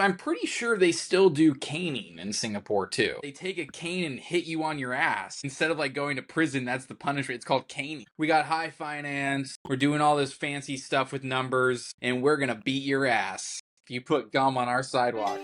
I'm pretty sure they still do caning in Singapore too. They take a cane and hit you on your ass. Instead of like going to prison, that's the punishment. It's called caning. We got high finance. We're doing all this fancy stuff with numbers, and we're gonna beat your ass if you put gum on our sidewalk.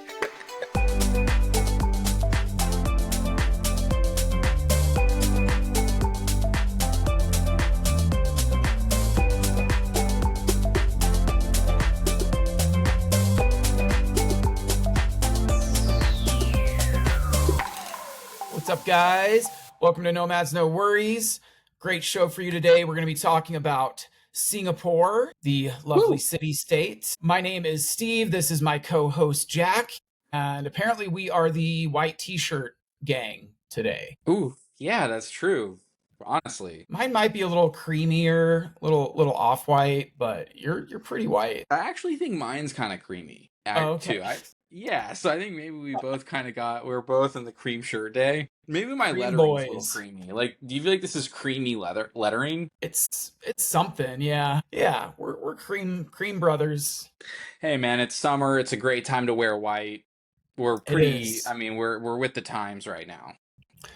What's up, guys? Welcome to Nomads No Worries. Great show for you today. We're going to be talking about Singapore, the lovely city-state. My name is Steve. This is my co-host, Jack. And apparently we are the white t-shirt gang today. Ooh, yeah, that's true. Honestly, Mine might be a little creamier, little off-white, but you're pretty white. I actually think mine's kind of creamy. Okay. Too. So I think maybe we both kind of we're both in the cream shirt day. Maybe my Cream lettering's a little boys. creamy. Like, do you feel like this is creamy lettering? It's something, yeah. Yeah, we're cream brothers. Hey man, it's summer. It's a great time to wear white. We're pretty. I mean, we're with the times right now.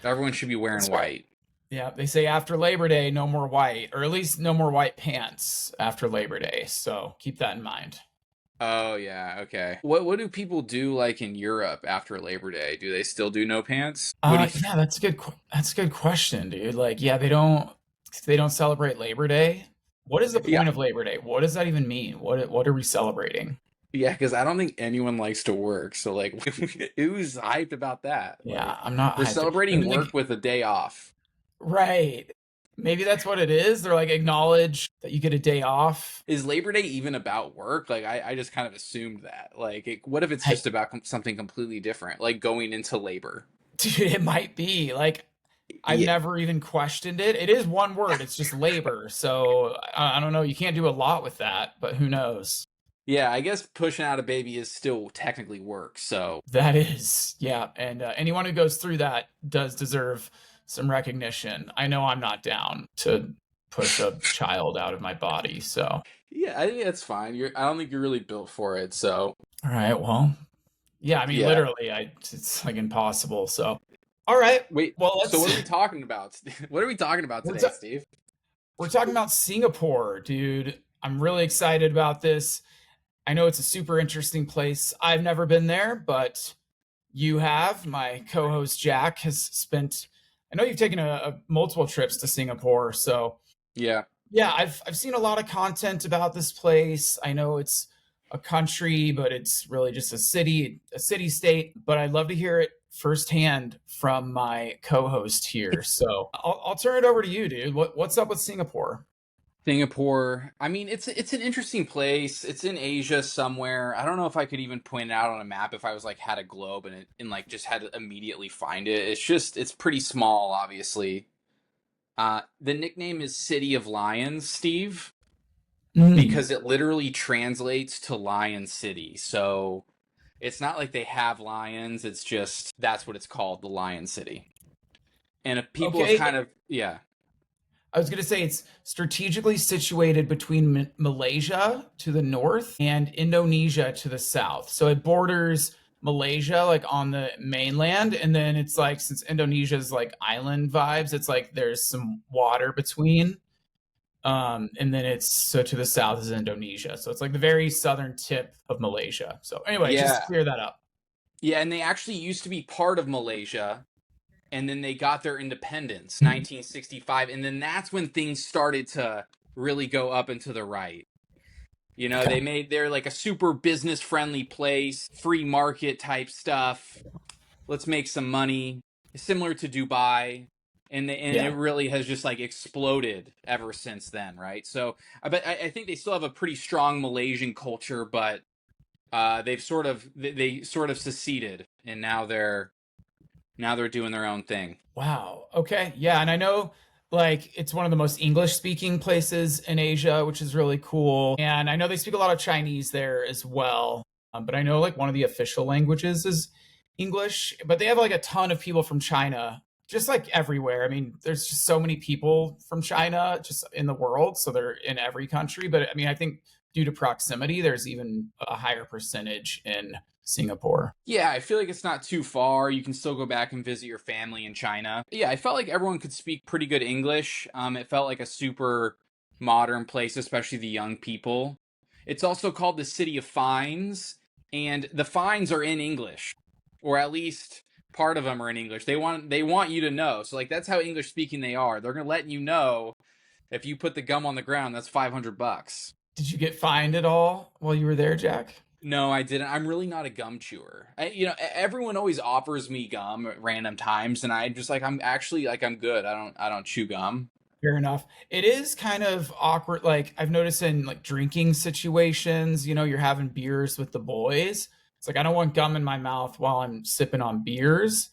Everyone should be wearing white. Yeah, they say after Labor Day, no more white, or at least no more white pants after Labor Day. So keep that in mind. Oh yeah, okay. What do people do like in Europe after Labor Day? Do they still do no pants? Yeah, that's a good question, dude. Like, yeah, they don't celebrate Labor Day. What is the point of Labor Day? What does that even mean? What are we celebrating? Yeah, because I don't think anyone likes to work. So like, who's hyped about that? Yeah, like, I'm not. We're celebrating work with a day off. Right. Maybe that's what it is. They're like, acknowledge that you get a day off. Is Labor Day even about work? Like, I just kind of assumed that. Like, what if it's just about something completely different, like going into labor? Dude, it might be. Like, I've never even questioned it. It is one word. It's just labor. So I don't know. You can't do a lot with that, but who knows? Yeah, I guess pushing out a baby is still technically work. So that is, yeah. And anyone who goes through that does deserve some recognition. I know I'm not down to push a child out of my body. So yeah, I think that's fine. I don't think you're really built for it. So all right, well, yeah. I mean, literally, it's like impossible. So all right, wait. Well, so what are we talking about? What are we talking about today, Steve? We're talking about Singapore, dude. I'm really excited about this. I know it's a super interesting place. I've never been there, but you have. My co-host Jack has spent. I know you've taken a multiple trips to Singapore, so yeah. I've seen a lot of content about this place. I know it's a country, but it's really just a city-state. But I'd love to hear it firsthand from my co-host here. So I'll turn it over to you, dude. What's up with Singapore? Singapore, I mean, it's an interesting place. It's in Asia somewhere. I don't know if I could even point it out on a map if I was like had a globe and like just had to immediately find it. It's pretty small, obviously. The nickname is City of Lions, Steve, because it literally translates to Lion City. So it's not like they have lions. It's just that's what it's called, the Lion City. And if people kind of I was going to say it's strategically situated between Malaysia to the north and Indonesia to the south. So it borders Malaysia like on the mainland. And then it's like, since Indonesia's like island vibes, it's like there's some water between. And then so to the south is Indonesia. So it's like the very southern tip of Malaysia. So anyway, just to clear that up. Yeah, and they actually used to be part of Malaysia. And then they got their independence, 1965. And then that's when things started to really go up and to the right. You know, they're like a super business friendly place, free market type stuff. Let's make some money. Similar to Dubai. And it really has just like exploded ever since then, right? So I think they still have a pretty strong Malaysian culture, but they sort of seceded, and now they're doing their own thing. Wow. Okay. Yeah. And I know like it's one of the most English speaking places in Asia, which is really cool. And I know they speak a lot of Chinese there as well. But I know like one of the official languages is English, but they have like a ton of people from China, just like everywhere. I mean, there's just so many people from China just in the world. So they're in every country. But I mean, I think due to proximity, there's even a higher percentage in Singapore. Yeah, I feel like it's not too far. You can still go back and visit your family in China. Yeah, I felt like everyone could speak pretty good English. It felt like a super modern place, especially the young people. It's also called the City of Fines, and the fines are in English, or at least part of them are in English. They want you to know. So like that's how English speaking they are. They're gonna let you know if you put the gum on the ground, that's $500. Did you get fined at all while you were there, Jack? No, I didn't. I'm really not a gum chewer. Everyone always offers me gum at random times, and I just like I'm actually like I'm good. I don't chew gum. Fair enough. It is kind of awkward. Like I've noticed in like drinking situations, you're having beers with the boys. It's like I don't want gum in my mouth while I'm sipping on beers.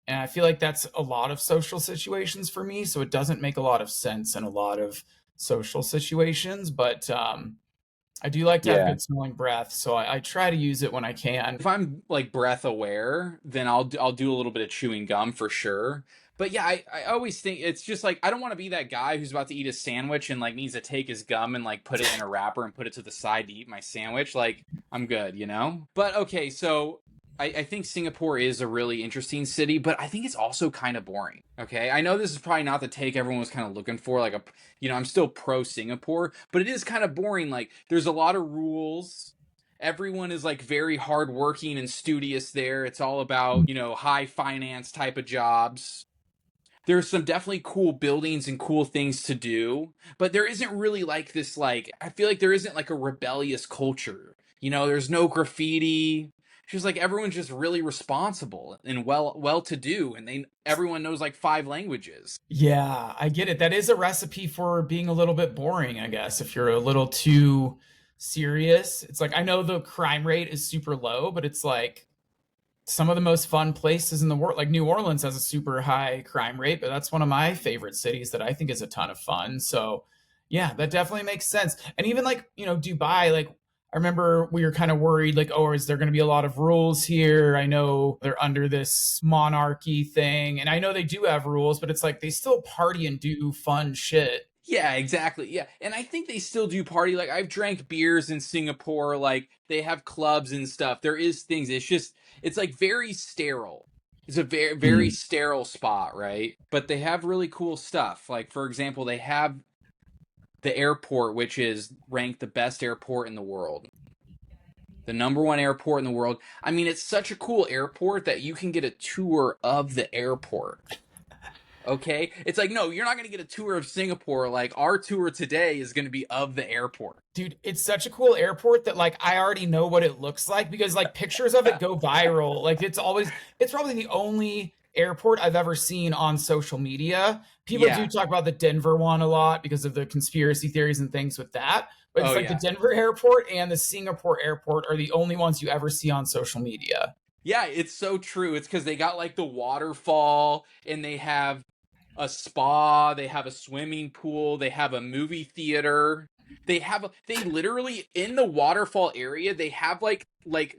And I feel like that's a lot of social situations for me. So it doesn't make a lot of sense in a lot of social situations. But I do like to have Yeah. good smelling breath. So I try to use it when I can. If I'm like breath aware, then I'll do a little bit of chewing gum for sure. But yeah, I always think it's just like I don't want to be that guy who's about to eat a sandwich and like needs to take his gum and like put it in a wrapper and put it to the side to eat my sandwich. Like I'm good, you know? But okay, so I think Singapore is a really interesting city, but I think it's also kind of boring. Okay. I know this is probably not the take everyone was kind of looking for. I'm still pro Singapore, but it is kind of boring. Like there's a lot of rules. Everyone is like very hardworking and studious there. It's all about, high finance type of jobs. There's some definitely cool buildings and cool things to do, but there isn't really like this, like, I feel like there isn't like a rebellious culture. There's no graffiti. It's just like everyone's just really responsible and well to do, and everyone knows like five languages. Yeah, I get it. That is a recipe for being a little bit boring, I guess, if you're a little too serious. It's like I know the crime rate is super low, but it's like some of the most fun places in the world. Like New Orleans has a super high crime rate, but that's one of my favorite cities that I think is a ton of fun. So, yeah, that definitely makes sense. And even like, Dubai, like I remember we were kind of worried, like, oh, is there going to be a lot of rules here? I know they're under this monarchy thing, and I know they do have rules, but it's like they still party and do fun shit. Yeah, exactly. Yeah. And I think they still do party. Like I've drank beers in Singapore, like they have clubs and stuff. There is things. It's like very sterile. It's a very very Mm. sterile spot, right? But they have really cool stuff. Like for example, they have the airport which is ranked the best airport in the world. The number one airport in the world. I mean, it's such a cool airport that you can get a tour of the airport. Okay? It's like, no, you're not going to get a tour of Singapore. Like, our tour today is going to be of the airport. Dude, it's such a cool airport that like I already know what it looks like because like pictures of it go viral. Like it's probably the only airport I've ever seen on social media. People do Yeah. talk about the Denver one a lot because of the conspiracy theories and things with that. But Oh, it's like the yeah. Denver airport and the Singapore airport are the only ones you ever see on social media. Yeah, it's so true. It's because they got like the waterfall and they have a spa, they have a swimming pool, they have a movie theater. They literally in the waterfall area, they have like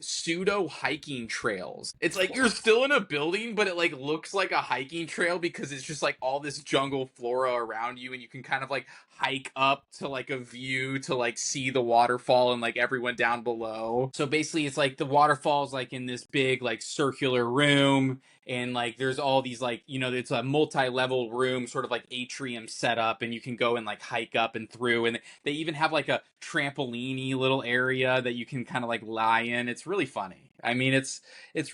pseudo hiking trails. It's like you're still in a building, but it like looks like a hiking trail because it's just like all this jungle flora around you and you can kind of like hike up to like a view to like see the waterfall and like everyone down below. So basically it's like the waterfall's like in this big like circular room and like there's all these like it's a multi-level room sort of like atrium setup and you can go and like hike up and through and they even have like a trampoline little area that you can kind of like lie in. It's really funny. I mean, it's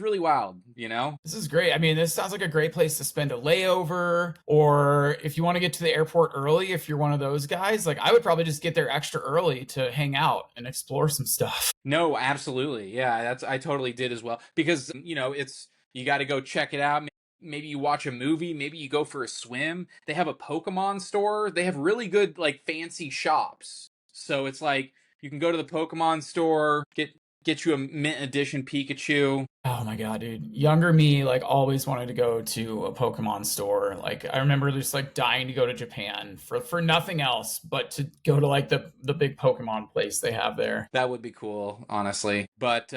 really wild. This is great. I mean, this sounds like a great place to spend a layover, or if you want to get to the airport early, if you're one of those guys, like I would probably just get there extra early to hang out and explore some stuff. No, absolutely. Yeah, I totally did as well because it's you got to go check it out. Maybe you watch a movie, maybe you go for a swim. They have a Pokemon store. They have really good like fancy shops. So it's like you can go to the Pokemon store, get you a mint edition Pikachu. Oh my God, dude. Younger me, like, always wanted to go to a Pokemon store. Like, I remember just like dying to go to Japan for nothing else but to go to like the big Pokemon place they have there. That would be cool, honestly. But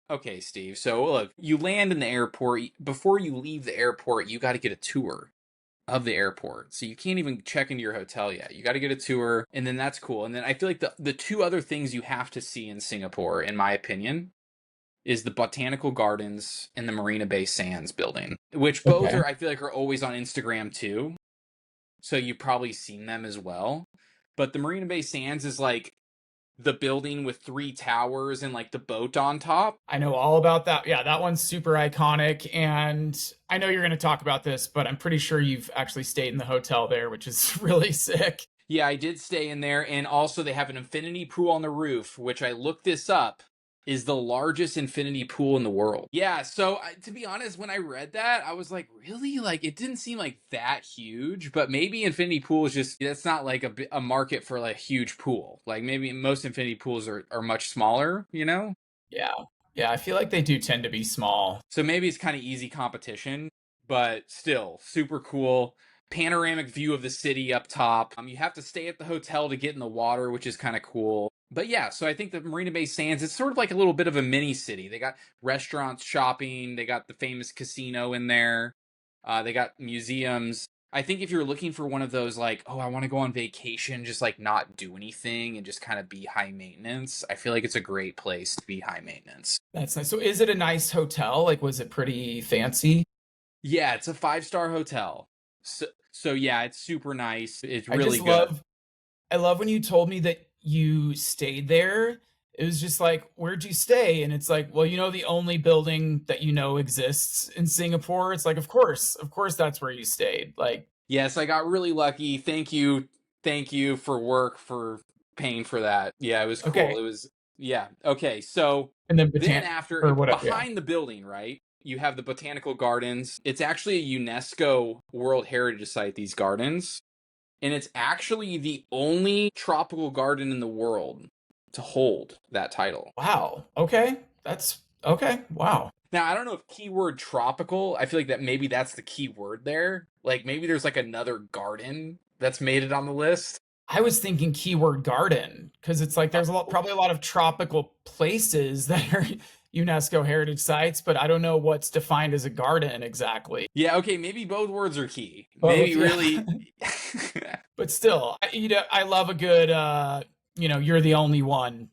okay, Steve. So look, you land in the airport. Before you leave the airport, you got to get a tour of the airport. So you can't even check into your hotel yet. You got to get a tour, and then that's cool. And then I feel like the two other things you have to see in Singapore, in my opinion, is the Botanical Gardens and the Marina Bay Sands building, which both Okay. are, I feel like, are always on Instagram too. So you've probably seen them as well. But the Marina Bay Sands is like the building with three towers and like the boat on top. I know all about that. Yeah, that one's super iconic. And I know you're going to talk about this, but I'm pretty sure you've actually stayed in the hotel there, which is really sick. Yeah, I did stay in there. And also, they have an infinity pool on the roof, which I looked this up, is the largest infinity pool in the world. Yeah, so to be honest, when I read that, I was like, really? Like, it didn't seem like that huge, but maybe infinity pool is just, that's not like a market for like a huge pool. Like, maybe most infinity pools are much smaller, you know? Yeah. Yeah, I feel like they do tend to be small. So maybe it's kind of easy competition, but still super cool. Panoramic view of the city up top. You have to stay at the hotel to get in the water, which is kind of cool. But yeah, so I think the Marina Bay Sands, it's sort of like a little bit of a mini city. They got restaurants, shopping, they got the famous casino in there, they got museums. I think if you're looking for one of those, like, oh, I want to go on vacation, just like not do anything and just kind of be high maintenance, I feel like it's a great place to be high maintenance. That's nice. So is it a nice hotel? Like, was it pretty fancy? Yeah, it's a 5-star hotel. So yeah, it's super nice. It's I really just good. I love when you told me that you stayed there. It was just like, where'd you stay? And it's like, well, the only building that exists in Singapore. It's like, of course, that's where you stayed. Like, Yes, I got really lucky. Thank you for work for paying for that. Yeah, it was okay, cool. It was yeah. Okay, so and then then Botan after or whatever. Yeah. behind the building, right? You have the botanical gardens. It's actually a UNESCO World Heritage Site, these gardens, and it's actually the only tropical garden in the world to hold that title. Wow. Okay, that's okay. Wow. Now, I don't know if keyword tropical, I feel like that maybe that's the key word there. Like maybe there's like another garden that's made it on the list. I was thinking keyword garden because it's like there's probably a lot of tropical places that are UNESCO heritage sites, but I don't know what's defined as a garden exactly. Yeah, okay, maybe both words are key. Both, Maybe yeah. really. But still, I love a good you're the only one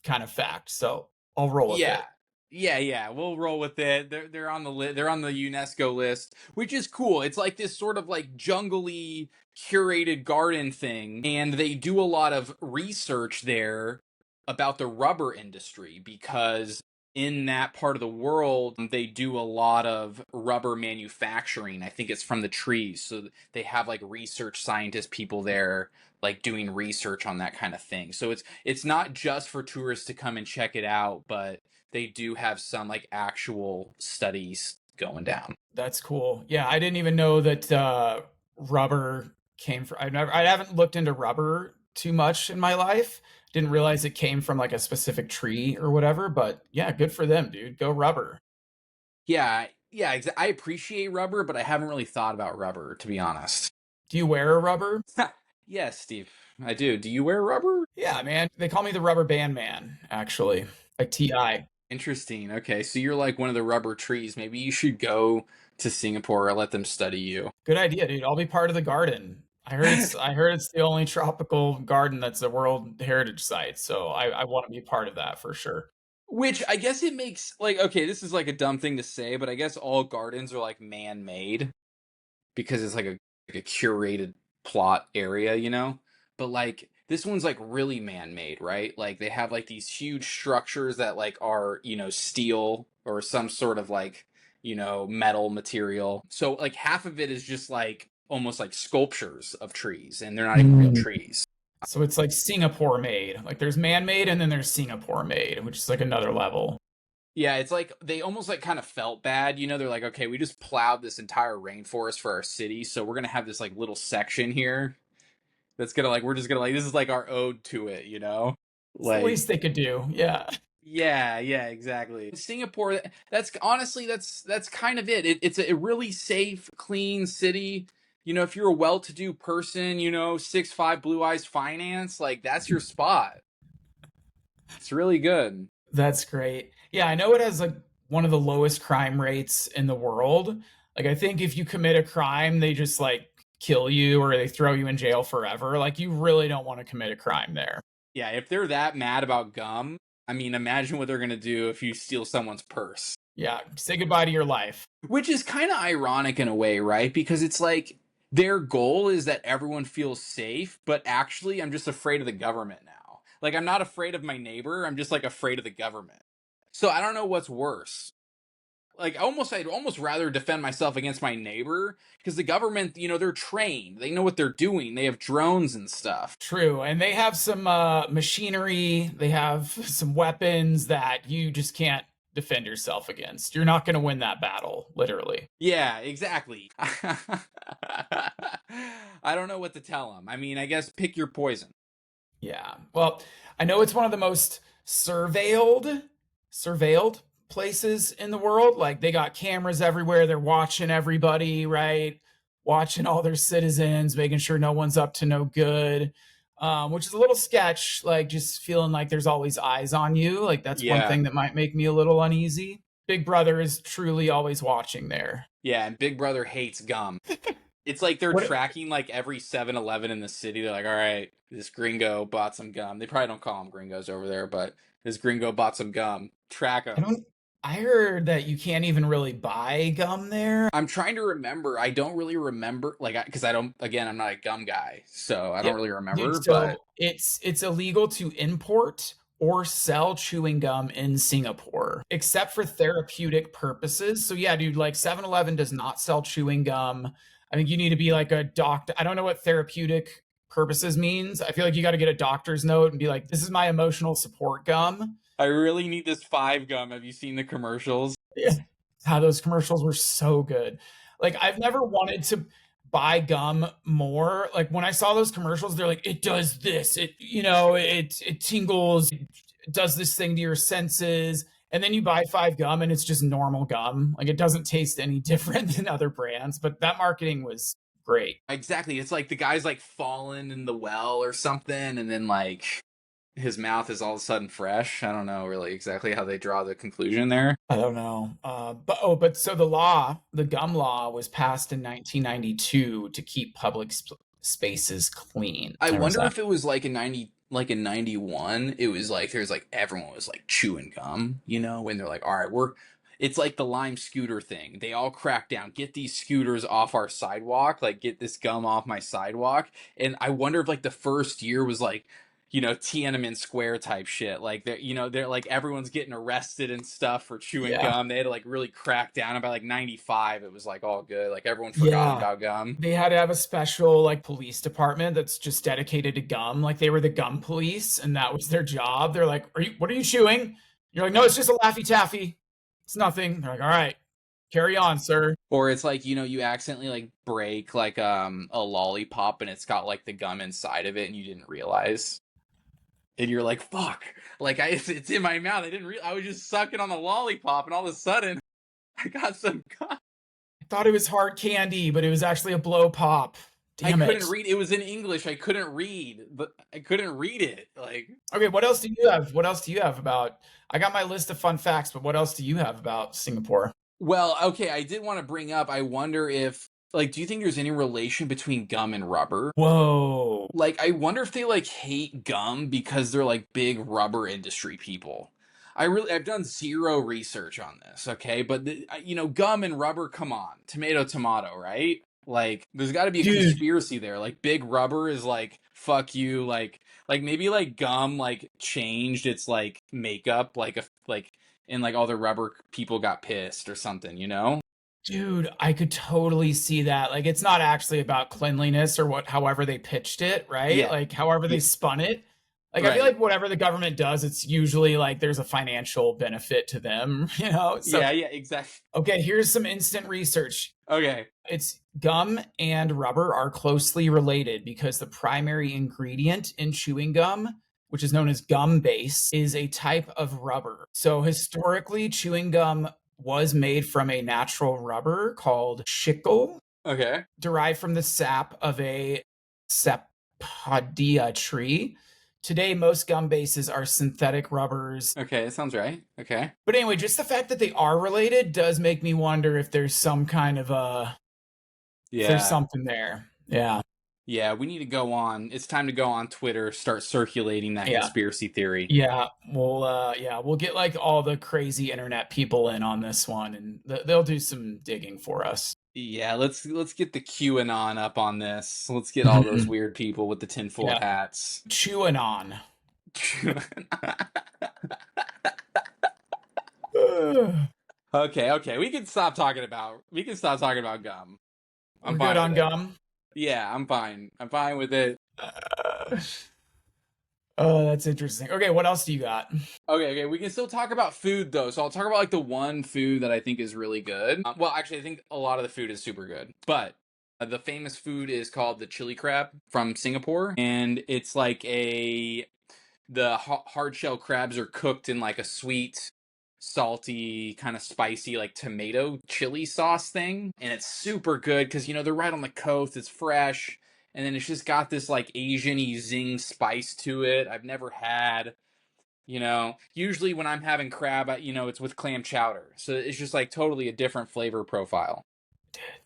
kind of fact. So I'll roll with Yeah. it. Yeah. We'll roll with it. They're on the they're on the UNESCO list, which is cool. It's like this sort of like jungly curated garden thing, and they do a lot of research there about the rubber industry because in that part of the world they do a lot of rubber manufacturing. I think it's from the trees. So they have like research scientist people there like doing research on that kind of thing. So it's not just for tourists to come and check it out, but they do have some like actual studies going down. That's cool. Yeah, I didn't even know that rubber came from. I haven't looked into rubber too much in my life. Didn't realize it came from like a specific tree or whatever. But yeah, good for them, dude. Go rubber. I appreciate rubber, but I haven't really thought about rubber to be honest. Do you wear a rubber? Yes, Steve, I do. Do you wear rubber? Yeah, man. They call me the rubber band man, actually. Like TI. Interesting. Okay, so you're like one of the rubber trees. Maybe you should go to Singapore or let them study you. Good idea, dude. I'll be part of the garden. I heard it's the only tropical garden that's a World Heritage Site, so I want to be part of that for sure. Which I guess it makes like okay, this is like a dumb thing to say, but I guess all gardens are like man-made because it's like a curated plot area, you know? But like this one's like really man-made, right? Like they have like these huge structures that like are, steel or some sort of like, metal material. So like half of it is just like almost like sculptures of trees and they're not even real Mm. trees. So it's like Singapore made. Like there's man made and then there's Singapore made, which is like another level. Yeah, it's like they almost like kind of felt bad, they're like, okay, we just plowed this entire rainforest for our city, so we're gonna have this like little section here that's gonna like we're just gonna like this is like our ode to it. It's the Like least they could do. Yeah. yeah, exactly. Singapore, that's honestly that's kind of it. It's a really safe, clean city. If you're a well-to-do person, 6'5" blue eyes finance, like that's your spot. It's really good. That's great. Yeah, I know it has like one of the lowest crime rates in the world. Like I think if you commit a crime, they just like kill you or they throw you in jail forever. Like you really don't want to commit a crime there. Yeah, if they're that mad about gum, I mean, imagine what they're going to do if you steal someone's purse. Yeah, say goodbye to your life. Which is kind of ironic in a way, right? Because it's like their goal is that everyone feels safe, but actually, I'm just afraid of the government now. Like, I'm not afraid of my neighbor, I'm just like afraid of the government. So I don't know what's worse. Like, I'd almost rather defend myself against my neighbor because the government, they're trained, they know what they're doing, they have drones and stuff. True, and they have some machinery, they have some weapons that you just can't defend yourself against. You're not going to win that battle, literally. Yeah, exactly. I don't know what to tell them. I mean, I guess pick your poison. Yeah. Well, I know it's one of the most surveilled places in the world. Like they got cameras everywhere. They're watching everybody, right? Watching all their citizens, making sure no one's up to no good. Which is a little sketch, like just feeling like there's always eyes on you. Like that's one Yeah. thing that might make me a little uneasy. Big Brother is truly always watching there. Yeah, and Big Brother hates gum. It's like they're What tracking like every 7-Eleven in the city. They're like, all right, this gringo bought some gum. They probably don't call them gringos over there, but this gringo bought some gum. Track I them. don't I heard that you can't even really buy gum there. I'm trying to remember. I don't really remember, like, because I don't. Again, I'm not a gum guy, so I Yeah, don't really dude. remember. But So it's illegal to import or sell chewing gum in Singapore, except for therapeutic purposes. So yeah, dude, like 7-Eleven does not sell chewing gum. I think you need to be like a doctor. I don't know what therapeutic purposes means. I feel like you got to get a doctor's note and be like, this is my emotional support gum. I really need this 5 gum. Have you seen the commercials? Yeah. How those commercials were so good. Like I've never wanted to buy gum more. Like when I saw those commercials, they're like, it does this, it tingles, it does this thing to your senses. And then you buy 5 gum and it's just normal gum. Like it doesn't taste any different than other brands. But that marketing was great. Exactly. It's like the guy's like fallen in the well or something, and then like his mouth is all of a sudden fresh. I don't know really exactly how they draw the conclusion there. I don't know. But so the gum law was passed in 1992 to keep public spaces clean. I There was wonder that. if it was like in 91, it was like there's like everyone was like chewing gum, when they're like, all right, it's like the Lime scooter thing. They all crack down, get these scooters off our sidewalk, like get this gum off my sidewalk. And I wonder if like the first year was like, Tiananmen Square type shit. Like they're like everyone's getting arrested and stuff for chewing Yeah. gum. They had to like really crack down. And by like 95, it was like all good. Like everyone forgot Yeah. about gum. They had to have a special like police department that's just dedicated to gum. Like they were the gum police and that was their job. They're like, what are you chewing? You're like, no, it's just a Laffy Taffy. It's nothing. They're like, all right, carry on, sir. Or it's like, you accidentally like break like a lollipop and it's got like the gum inside of it and you didn't realize. And you're like, fuck. Like it's in my mouth. I was just sucking on the lollipop and all of a sudden I got some gum. I thought it was hard candy, but it was actually a blow pop. I Damn couldn't it. read. It was in English. I couldn't read. But I couldn't read it. Like, Okay, what else do you have? What else do you have about? I got my list of fun facts, but what else do you have about Singapore? well, okay, I did want to bring up, I wonder if like, do you think there's any relation between gum and rubber? Whoa. Like, I wonder if they like hate gum because they're like big rubber industry people. I've done zero research on this, okay? But gum and rubber, come on, tomato, tomato, right? Like, there's got to be a Dude, conspiracy there. Like, big rubber is like, fuck you, like maybe like gum like changed its like makeup, and like all the rubber people got pissed or something. Dude, I could totally see that. Like, it's not actually about cleanliness or however they pitched it, right? Yeah, Like, however they yeah, spun it. Like, I feel right. like whatever the government does, it's usually like there's a financial benefit to them, you know? So, Yeah, yeah, exactly. okay, here's some instant research. Okay, It's gum and rubber are closely related because the primary ingredient in chewing gum, which is known as gum base, is a type of rubber. So historically, chewing gum was made from a natural rubber called chicle, okay, derived from the sap of a Sapodia tree. Today, most gum bases are synthetic rubbers. okay. That sounds right. Okay. But anyway, just the fact that they are related does make me wonder if there's some kind of a, if there's Yeah. something there. Yeah. Yeah, we need to go on. It's time to go on Twitter, start circulating that Yeah. conspiracy theory. We'll get like all the crazy internet people in on this one, and they'll do some digging for us. Yeah, let's get the QAnon up on this. Let's get all those weird people with the tinfoil Yeah. hats. Chewing on. We're Okay, okay. We can stop talking about gum. I'm good fine on with it. gum. Yeah, I'm fine. I'm fine with it. Uh, oh, that's interesting. Okay, what else do you got? Okay, okay. We can still talk about food though. So I'll talk about like the one food that I think is really good. Well, actually, I think a lot of the food is super good, but the famous food is called the chili crab from Singapore, and it's like the hard shell crabs are cooked in like a sweet, salty, kind of spicy, like tomato chili sauce thing. And it's super good because, you know, they're right on the coast, it's fresh. And then it's just got this like Asian y zing spice to it. I've never had, you know, usually when I'm having crab, you know, it's with clam chowder. So it's just like totally a different flavor profile.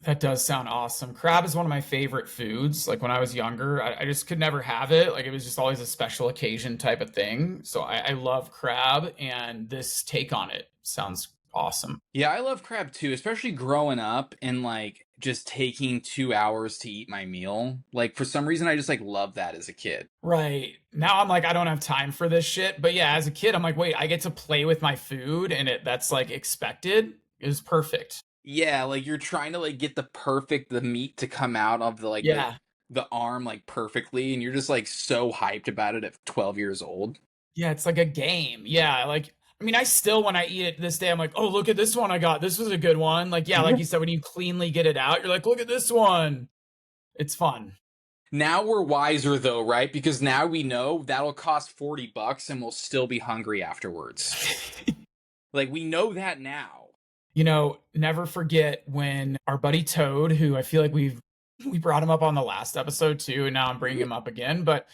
That does sound awesome. Crab is one of my favorite foods. Like when I was younger, I just could never have it. Like it was just always a special occasion type of thing. So I love crab, and this take on it sounds awesome. Yeah, I love crab too, especially growing up and like just taking 2 hours to eat my meal. Like for some reason, I just like love that as a kid. Right. Now I'm like, I don't have time for this shit. But yeah, as a kid, I'm like, wait, I get to play with my food and that's like expected. It was perfect. Yeah, like you're trying to like get the meat to come out of the like Yeah. the arm like perfectly, and you're just like so hyped about it at 12 years old. Yeah, it's like a game. Yeah, like I mean, I still when I eat it this day, I'm like, oh, look at this one I got. This was a good one. Like, yeah, like you said, when you cleanly get it out, you're like, look at this one. It's fun. Now we're wiser though, right? Because now we know that'll cost $40 and we'll still be hungry afterwards. Like we know that now. Never forget when our buddy Toad, who I feel like we brought him up on the last episode too, and now I'm bringing him up again, but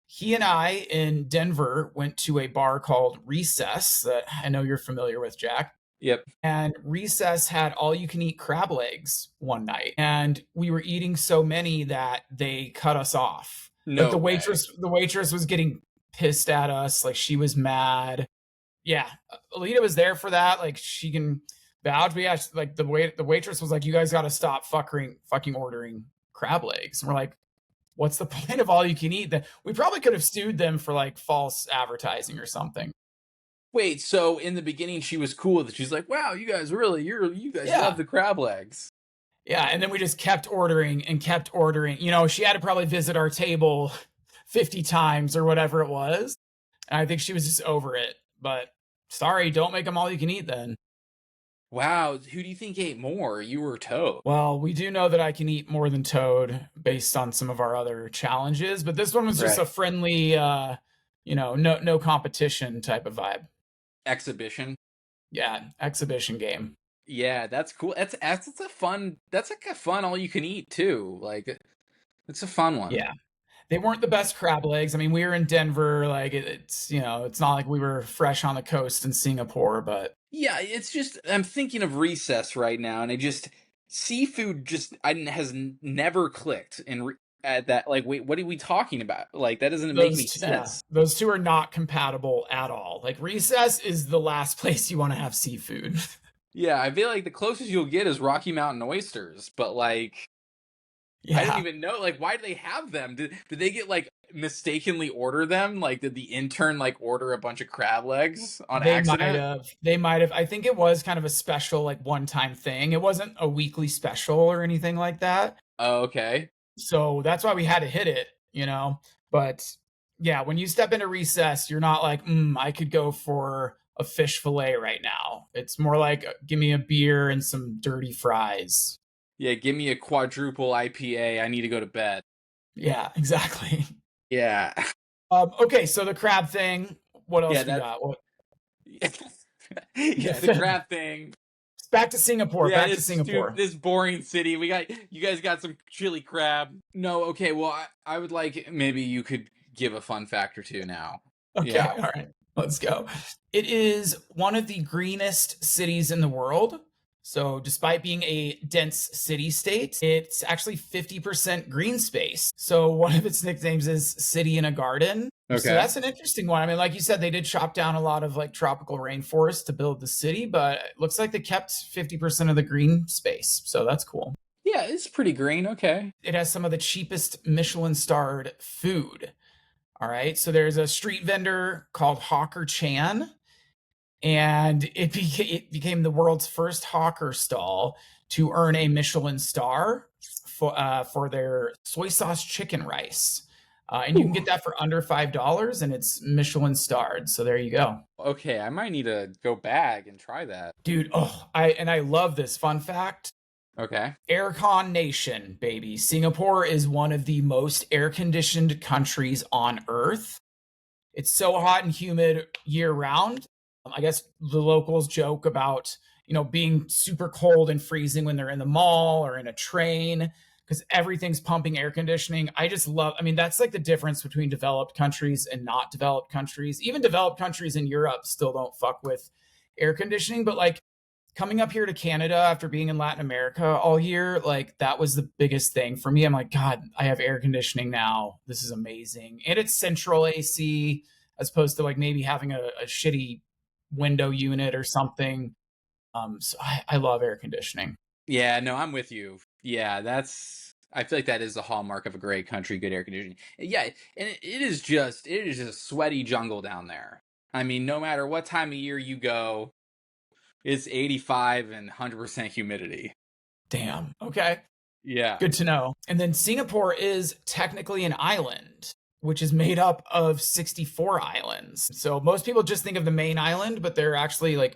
he and I in Denver went to a bar called Recess that I know you're familiar with, Jack. Yep. And Recess had all you can eat crab legs one night. And we were eating so many that they cut us off. Like No the way. waitress was getting pissed at us, like she was mad. Yeah. Alita was there for that. Like she can vouch, but yeah, like the waitress was like, you guys gotta stop fucking ordering crab legs. And we're like, what's the point of all you can eat? That we probably could have sued them for like false advertising or something. Wait, so in the beginning she was cool with it. She's like, "Wow, you guys really, you guys love Yeah. the crab legs." Yeah, and then we just kept ordering and kept ordering. She had to probably visit our table 50 times or whatever it was. And I think she was just over it. But sorry, don't make them all you can eat then. Wow, who do you think ate more? You or Toad? Well, we do know that I can eat more than Toad based on some of our other challenges, but this one was just Right. a friendly no competition type of vibe. Exhibition. Yeah, exhibition game. Yeah, that's cool. That's a fun. That's like a fun all you can eat too. Like it's a fun one. Yeah. They weren't the best crab legs. I mean, we were in Denver, like it's not like we were fresh on the coast in Singapore, but Yeah, it's just I'm thinking of Recess right now, and I just seafood just has never clicked at that. Like, wait, what are we talking about? Like that doesn't make any sense. those two are not compatible at all. Like Recess is the last place you want to have seafood. Yeah, I feel like the closest you'll get is Rocky Mountain oysters, but like I didn't Yeah. even know. Like, why do they have them? Did they get like mistakenly order them? Like, did the intern like order a bunch of crab legs on They might accident? have. They might have. I think it was kind of a special, like one-time thing. It wasn't a weekly special or anything like that. Oh, okay. So that's why we had to hit it. But yeah, when you step into Recess, you're not like, I could go for a fish fillet right now. It's more like, give me a beer and some dirty fries. Yeah, give me a quadruple IPA. I need to go to bed. Yeah, exactly. Yeah. Okay, so the crab thing. What Yeah, else we that got? yeah, the crab thing. Back to Singapore. Yeah, Back to it's Singapore. this boring city. You guys got some chili crab. No, okay, well I would like maybe you could give a fun fact or two now. Okay, Yeah. all right. Let's go. It is one of the greenest cities in the world. So, despite being a dense city state, it's actually 50% green space. So, one of its nicknames is City in a Garden. So, Okay. that's an interesting one. I mean, like you said, they did chop down a lot of like tropical rainforest to build the city, but it looks like they kept 50% of the green space. So, that's cool. Yeah, it's pretty green. Okay. It has some of the cheapest Michelin starred food. All right. So, there's a street vendor called Hawker Chan, and it became the world's first hawker stall to earn a Michelin star for their soy sauce chicken rice. And you can get Ooh. that for under $5, and it's Michelin starred. So there you go, Okay, I might need to go back and try that. dude. Oh, I love this fun fact. Okay. Aircon nation, baby. Singapore is one of the most air conditioned countries on earth. It's so hot and humid year round. I guess the locals joke about, being super cold and freezing when they're in the mall or in a train because everything's pumping air conditioning. I mean, that's like the difference between developed countries and not developed countries. Even developed countries in Europe still don't fuck with air conditioning, but like coming up here to Canada after being in Latin America all year, like that was the biggest thing for me. I'm like, God, I have air conditioning now. This is amazing. And it's central AC as opposed to like maybe having a shitty window unit or something. So I love air conditioning. Yeah, no, I'm with you. Yeah, I feel like that is the hallmark of a great country, good air conditioning. Yeah, and it is just sweaty jungle down there. I mean, no matter what time of year you go, it's 85 and 100% humidity. Damn. Okay. Yeah. Good to know. And then Singapore is technically an island, which is made up of 64 islands. So most people just think of the main island, but there are actually like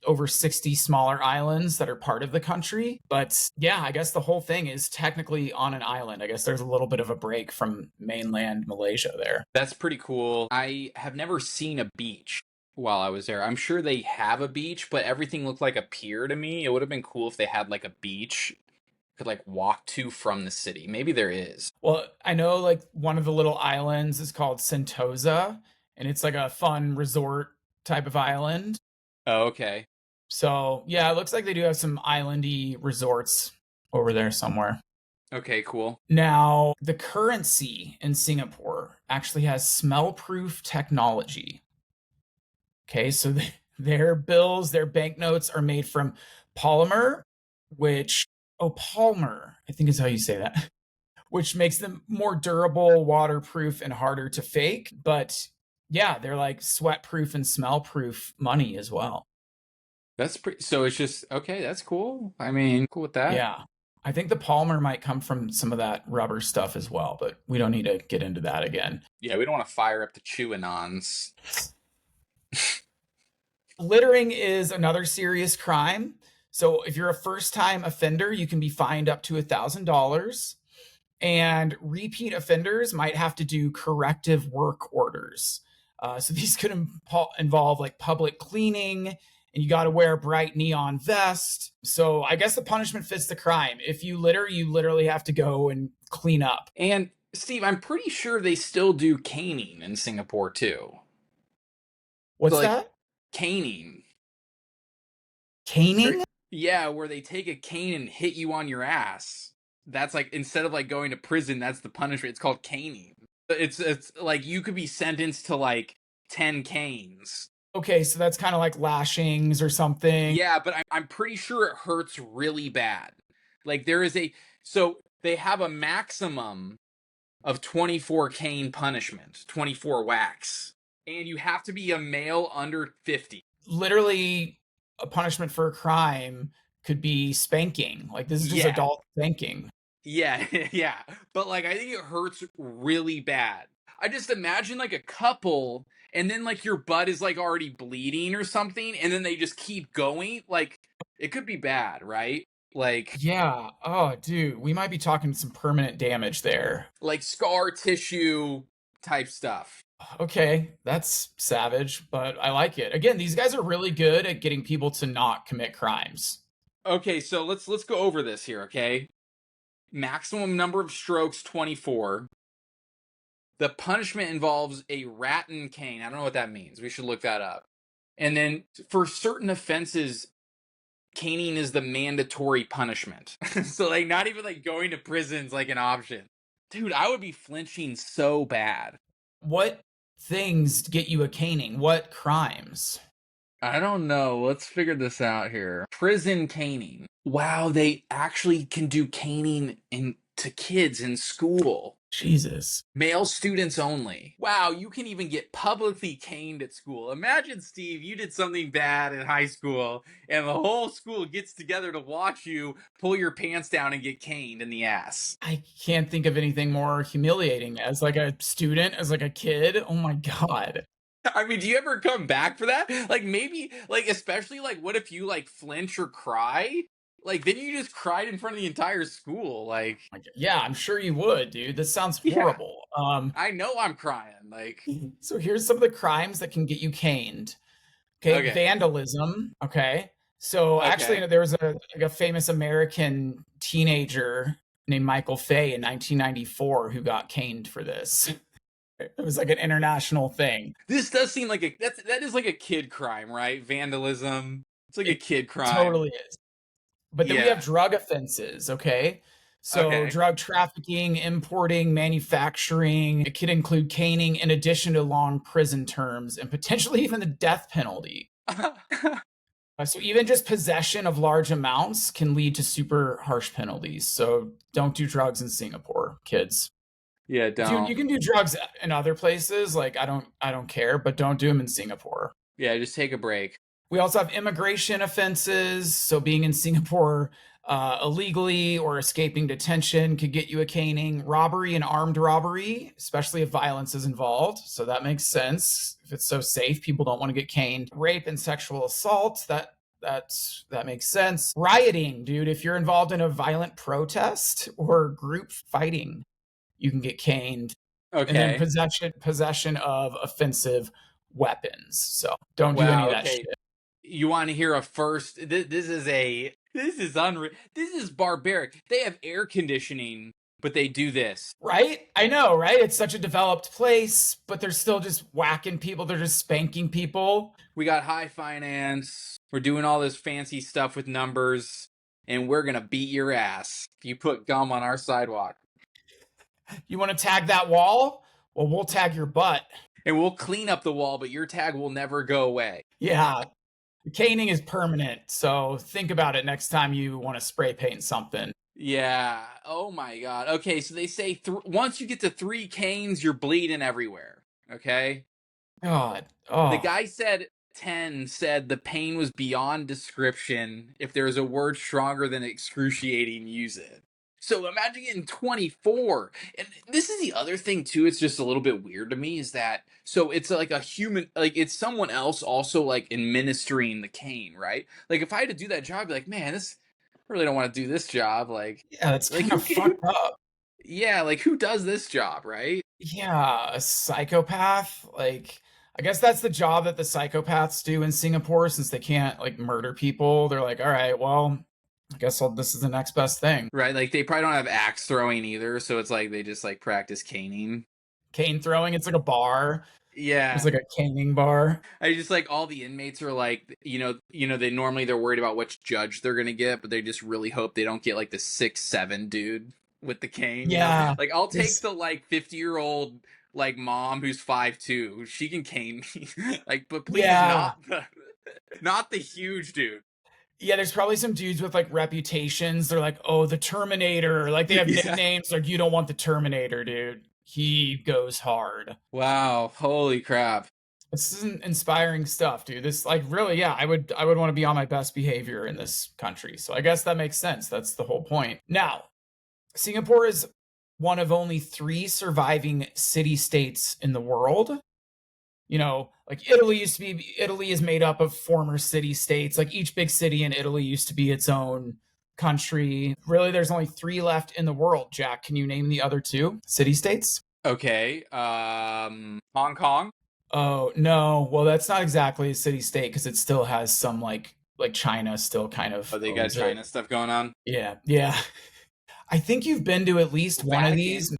over 60 smaller islands that are part of the country. But yeah, I guess the whole thing is technically on an island. I guess there's a little bit of a break from mainland Malaysia there. That's pretty cool. I have never seen a beach while I was there. I'm sure they have a beach, but everything looked like a pier to me. It would have been cool if they had like a beach could like walk to from the city. Maybe there is. Well, I know like one of the little islands is called Sentosa, and it's like a fun resort type of island. Oh, okay. So yeah, it looks like they do have some islandy resorts over there somewhere. Okay, cool. Now, the currency in Singapore actually has smell proof technology. Okay, so their bills, their banknotes are made from polymer, which, oh, Palmer, I think is how you say that, which makes them more durable, waterproof, and harder to fake. But yeah, they're like sweat proof and smell proof money as well. That's pretty. So it's just okay. That's cool. I mean, cool with that. Yeah. I think the polymer might come from some of that rubber stuff as well, but we don't need to get into that again. Yeah, we don't want to fire up the Chewanons. Littering is another serious crime. So if you're a first time offender, you can be fined up to $1,000. And repeat offenders might have to do corrective work orders. So these could involve like public cleaning, and you got to wear a bright neon vest. So I guess the punishment fits the crime. If you litter, you literally have to go and clean up. And Steve, I'm pretty sure they still do caning in Singapore too. So What's like that? caning. Caning? Yeah, where they take a cane and hit you on your ass. That's like instead of like going to prison, that's the punishment. It's called caning. It's like you could be sentenced to like 10 canes. Okay, so that's kind of like lashings or something. Yeah, but I'm pretty sure it hurts really bad. Like there is so they have a maximum of 24 cane punishment, 24 whacks. And you have to be a male under 50. Literally, a punishment for a crime could be spanking. Like this is just Yeah. adult spanking. Yeah, yeah. But like I think it hurts really bad. I just imagine like a couple and then like your butt is like already bleeding or something and then they just keep going. Like it could be bad, right? Yeah. Oh, dude, we might be talking some permanent damage there. Like scar tissue type stuff. Okay, that's savage, but I like it. Again, these guys are really good at getting people to not commit crimes. Okay, so let's go over this here, okay? Maximum number of strokes 24. The punishment involves a rattan cane. I don't know what that means. We should look that up. And then for certain offenses, caning is the mandatory punishment. So like not even like going to prison's like an option. Dude, I would be flinching so bad. What things get you a caning? What crimes? I don't know. Let's figure this out here. Prison caning. Wow, they actually can do caning to kids in school. Jesus. Male students only. Wow, you can even get publicly caned at school. Imagine, Steve, you did something bad in high school, and the whole school gets together to watch you pull your pants down and get caned in the ass. I can't think of anything more humiliating as like a student, as like a kid. Oh my God. I mean, do you ever come back for that? Like, maybe, like, especially, like, what if you, like, flinch or cry? Like, then you just cried in front of the entire school. Like, Yeah, I'm sure you would, dude. This sounds yeah, horrible. I know I'm crying. Like, So here's some of the crimes that can get you caned. Okay, okay, vandalism. Okay, so actually, okay. there was a famous American teenager named Michael Fay in 1994 who got caned for this. It was like an international thing. This does seem like that is like a kid crime, right? Vandalism. It's like a It kid crime. totally is. But then we have Yeah. drug offenses. Okay, so Okay. drug trafficking, importing, manufacturing. It could include caning in addition to long prison terms and potentially even the death penalty. So even just possession of large amounts can lead to super harsh penalties. So don't do drugs in Singapore, kids. Yeah, Dude, don't. you can do drugs in other places. Like I don't care, but don't do them in Singapore. Yeah, just take a break. We also have immigration offenses. So being in Singapore illegally or escaping detention could get you a caning. Robbery and armed robbery, especially if violence is involved. So that makes sense. If it's so safe, people don't want to get caned. Rape and sexual assault, that makes sense. Rioting, dude, if you're involved in a violent protest or group fighting, you can get caned. And then Okay. possession of offensive weapons. So don't do any Wow. of that Okay. shit. You want to hear a first? This is unreal. This is barbaric. They have air conditioning, but they do this. Right? I know, right? It's such a developed place, but they're still just whacking people. They're just spanking people. We got high finance. We're doing all this fancy stuff with numbers, and we're gonna beat your ass if you put gum on our sidewalk. You want to tag that wall? Well, we'll tag your butt. And we'll clean up the wall, but your tag will never go away. Yeah. Caning is permanent. So think about it next time you want to spray paint something. Yeah. Oh my god. Okay, so they say once you get to 3 canes, you're bleeding everywhere. Okay. God. The Oh. guy said 10 said the pain was beyond description. If there is a word stronger than excruciating, use it. So imagine getting 24. And this is the other thing too, it's just a little bit weird to me is that so it's like a human like it's someone else also like administering the cane, right? Like if I had to do that job, I'd be like, man, this I really don't want to do this job. Yeah, that's Like kind of fucked up. yeah, like who does this job, right? Yeah, a psychopath. Like, I guess that's the job that the psychopaths do in Singapore since they can't like murder people. They're like, all right, well, I guess this is the next best thing. Right? Like they probably don't have axe throwing either, so it's like they just like practice caning. Cane throwing, it's like a bar. It's Yeah. like a caning bar. I just like all the inmates are like, they're worried about which judge they're gonna get, but they just really hope they don't get like the 6'7" dude with the cane. Yeah. Like I'll take There's the like 50-year-old like mom who's 5'2". She can cane me. Like, but please yeah. not the huge dude. Yeah, there's probably some dudes with like reputations. They're like, oh, the Terminator. Like they have Yeah. nicknames like you don't want the Terminator, dude. He goes hard. Wow. Holy crap. This isn't inspiring stuff, dude. This like really, yeah, I would want to be on my best behavior in this country. So I guess that makes sense. That's the whole point. Now, Singapore is one of only 3 surviving city states in the world. Like Italy is made up of former city states. Like each big city in Italy used to be its own country. Really, there's only 3 left in the world. Jack, can you name the other 2 city states? Okay. Hong Kong. Oh, no. Well, that's not exactly a city state because it still has some like China still kind of Oh, they got owns it. China stuff going on. Yeah, yeah. I think you've been to at least one of Vatican. these.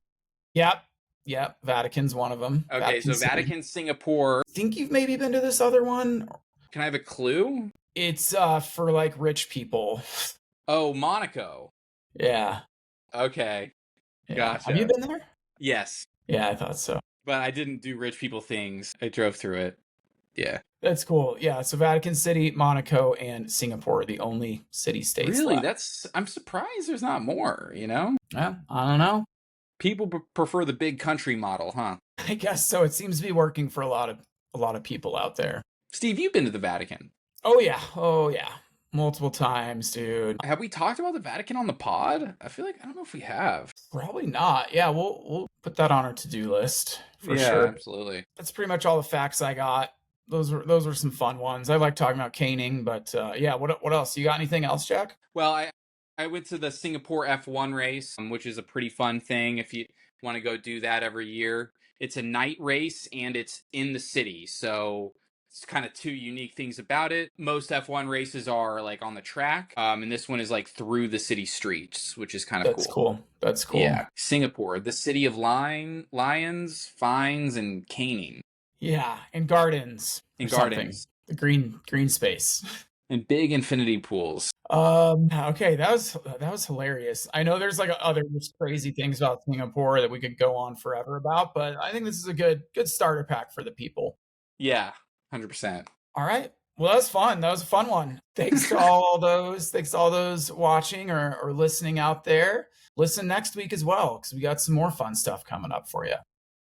Yep. Yep. Vatican's one of them. Okay, Vatican so City. Vatican, Singapore. I think you've maybe been to this other one. Can I have a clue? It's for like rich people. Oh, Monaco. Yeah. Okay, Yeah. Have you gotcha. been there? Yes, Yeah, I thought so. but I didn't do rich people things. I drove through it. Yeah. That's cool. Yeah, so Vatican City, Monaco, and Singapore are the only city states Really, left. I'm surprised there's not more, you know? Yeah, I don't know. People prefer the big country model, huh? I guess so. It seems to be working for a lot of people out there. Steve, you've been to the Vatican. Oh yeah. Oh yeah. Multiple times, dude. Have we talked about the Vatican on the pod? I feel like I don't know if we have. Probably not. Yeah, we'll put that on our to-do list for Yeah, sure. absolutely. That's pretty much all the facts I got. Those were some fun ones. I like talking about caning, but yeah, what else? You got anything else, Jack? Well, I went to the Singapore F1 race, which is a pretty fun thing if you want to go do that every year. It's a night race and it's in the city, so it's kind of two unique things about it. Most F1 races are like on the track, and this one is like through the city streets, which is kind of That's cool. cool. That's cool. Yeah, Singapore, the city of lions, fines, and caning, Yeah, and gardens or and something. gardens, The green space. and big infinity pools. Okay, that was hilarious. I know there's like other just crazy things about Singapore that we could go on forever about, but I think this is a good starter pack for the people. Yeah, 100%. All right. Well, that was fun. That was a fun one. Thanks to all those watching or listening out there. Listen next week as well, because we got some more fun stuff coming up for you.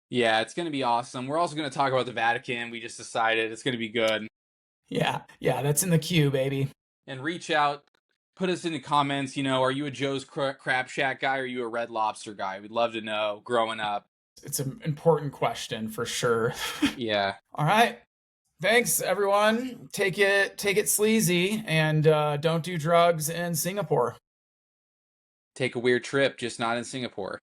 Yeah, it's going to be awesome. We're also going to talk about the Vatican. We just decided it's going to be good. Yeah, that's in the queue, baby. And reach out, put us in the comments. You know, are you a Joe's Crab Shack guy or are you a Red Lobster guy? We'd love to know growing up. It's an important question for sure. Yeah. All right. Thanks, everyone. Take it sleazy, and don't do drugs in Singapore. Take a weird trip, just not in Singapore.